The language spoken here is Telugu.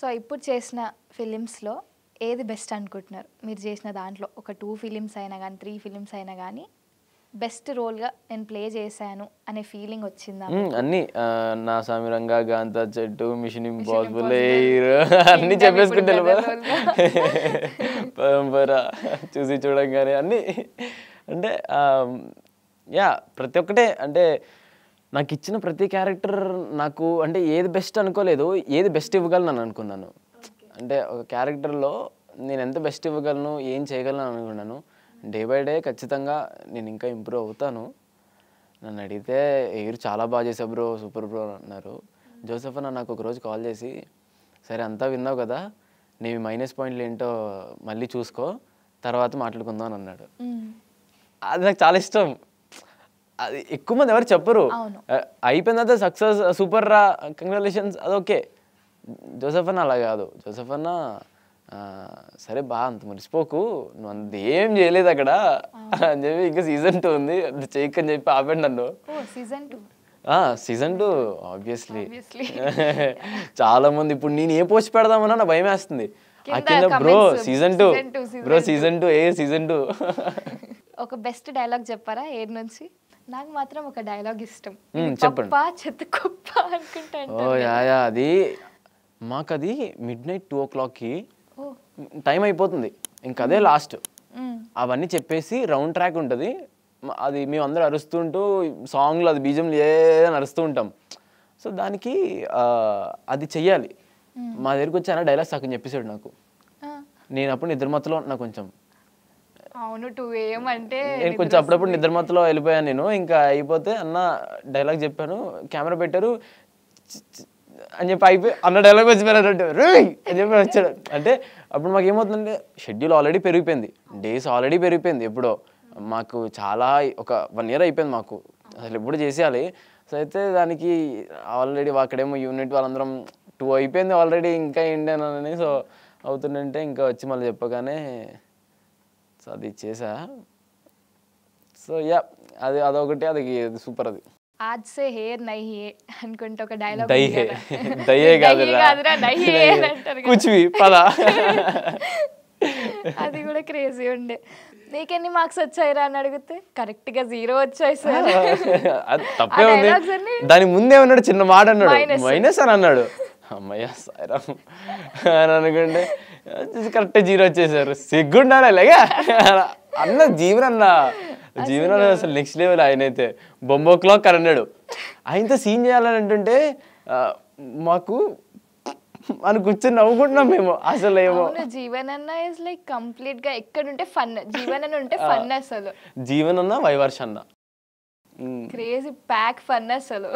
సో ఇప్పుడు చేసిన ఫిలిమ్స్లో ఏది బెస్ట్ అనుకుంటున్నారు? మీరు చేసిన దాంట్లో ఒక 2 ఫిలిమ్స్ అయినా కానీ 3 ఫిలిమ్స్ అయినా కానీ బెస్ట్ రోల్గా నేను ప్లే చేశాను అనే ఫీలింగ్ వచ్చిందా? అన్నీ నా సామిరంగా గాంత చెట్టు మిషన్ ఇంపాసిబుల్ అన్నీ Kingdom చెప్పేసుకుంటే ఇప్పుడు brother role పరంపర చూసి చూడంగానే అన్నీ అంటే యా ప్రతి ఒక్కటే అంటే నాకు ఇచ్చిన ప్రతి క్యారెక్టర్ నాకు అంటే ఏది బెస్ట్ అనుకోలేదు, ఏది బెస్ట్ ఇవ్వగలను అని అనుకున్నాను. అంటే ఒక క్యారెక్టర్లో నేను ఎంత బెస్ట్ ఇవ్వగలను, ఏం చేయగలను అనుకున్నాను. డే బై డే ఖచ్చితంగా నేను ఇంకా ఇంప్రూవ్ అవుతాను. నన్ను అడిగితే ఎయిర్ చాలా బాగా చేసావు బ్రో, సూపర్ బ్రో అన్నారు. జోసెఫ్ అన్న నాకు ఒకరోజు కాల్ చేసి, సరే అంతా విన్నావు కదా, నీ మైనస్ పాయింట్లు ఏంటో మళ్ళీ చూసుకో, తర్వాత మాట్లాడుకుందాం అని అన్నాడు. అది నాకు చాలా ఇష్టం. అది ఎక్కువ మంది ఎవరు చెప్పరు. అయిపోయిన తర్వాత సక్సెస్ సూపర్ రా, కంగ్రాచులేషన్స్, అది ఓకే. జోసెఫ్ అన్న అలా కాదు. జోసెఫ్ అన్న సరే బా అంత మర్చిపోకు, నువ్వు అంత ఏం చేయలేదు అక్కడ అని చెప్పి, ఇంకా సీజన్ 2 ఉంది అది చేయకని చెప్పి ఆపండి నన్ను. Season 2 obviously. చాలా మంది ఇప్పుడు నేను ఏ పోస్ట్ పెడదామన్నా నా భయం వేస్తుంది. Bro season 2, bro season 2, season 2. ఒక బెస్ట్ డైలాగ్ చెప్పారా ఏడు నుంచి? నాకు మాత్రం ఒక డైలాగ్ ఇష్టం, చెప్పండి. చెత్తకుప్ప అనుకుంటాను. ఓ యా, అది మాకు అది midnight 2 o'clockకి టైం అయిపోతుంది, ఇంకా అదే లాస్ట్. అవన్నీ చెప్పేసి రౌండ్ ట్రాక్ ఉంటుంది, అది మేము అందరూ అరుస్తుంటూ సాంగ్లో అది బీజంలు ఏదని అరుస్తూ ఉంటాం. సో దానికి అది చెయ్యాలి. మా దగ్గరికి వచ్చి అన్న డైలాగ్ సగం చెప్పేశాడు నాకు. నేను అప్పుడు నిద్రమత్తులో నాకు కొంచెం అవును 2 AM అంటే నేను కొంచెం అప్పుడప్పుడు నిద్రమత్తులో వెళ్ళిపోయాను. నేను ఇంకా అయిపోతే అన్న డైలాగ్ చెప్పాను, కెమెరా పెట్టారు అని చెప్పి అయిపోయి అన్న డైలాగ్ వచ్చిపోయారంటే రేయ్ అని చెప్పి వచ్చాడు. అంటే అప్పుడు మాకు ఏమవుతుందంటే షెడ్యూల్ ఆల్రెడీ పెరిగిపోయింది, డేస్ ఆల్రెడీ పెరిగిపోయింది. ఎప్పుడో మాకు చాలా ఒక 1 year అయిపోయింది మాకు, అసలు ఎప్పుడు చేసేయాలి. సో అయితే దానికి ఆల్రెడీ అక్కడేమో యూనిట్ వాళ్ళందరం 2 అయిపోయింది ఆల్రెడీ, ఇంకా ఏంటని అని. సో అవుతుందంటే ఇంకా వచ్చి మళ్ళీ చెప్పగానే సో అది చేసా. సో యా అది అదొకటి, అది సూపర్. అది आज से हेयर नहीं है అనుకుంటే ఒక డైలాగ్ దై హే, దయ్యే కాదురా కుచ్ భీ పద. అది కూడా క్రేజీ ఉండే. నీకెన్ని మార్క్స్ వచ్చాయిరా అని అడిగితే కరెక్ట్ గా 0 వచ్చాయి సార్. అది తప్పే ఉంది. దాని ముందే ఉన్నాడు చిన్న మాట అన్నాడు, మైనస్ అని అన్నాడు. అమ్మయ్య సాయిరామ్ అని అనుకుంటే కరెక్ట్ 0 వచ్చేసారు. సిగ్గుండాలి అలాగే అన్న జీవన్ అన్న జీవన అసలు నెక్స్ట్ లెవెల్. ఆయన అయితే బొమ్మ క్లాక్ అని అన్నాడు. ఆయనతో సీన్ చేయాలని అంటుంటే మాకు అని కూర్చొని నవ్వుకుంటున్నాం మేము. అసలు ఏమో జీవన్ అన్న ఇస్ లైక్ కంప్లీట్ గా ఎక్కడుంటే ఫన్, జీవన్ అన్న ఉంటే ఫన్. అసలు జీవన్ అన్న వైవర్ష అన్న క్రేజీ ప్యాక్ ఫన్ అసలు.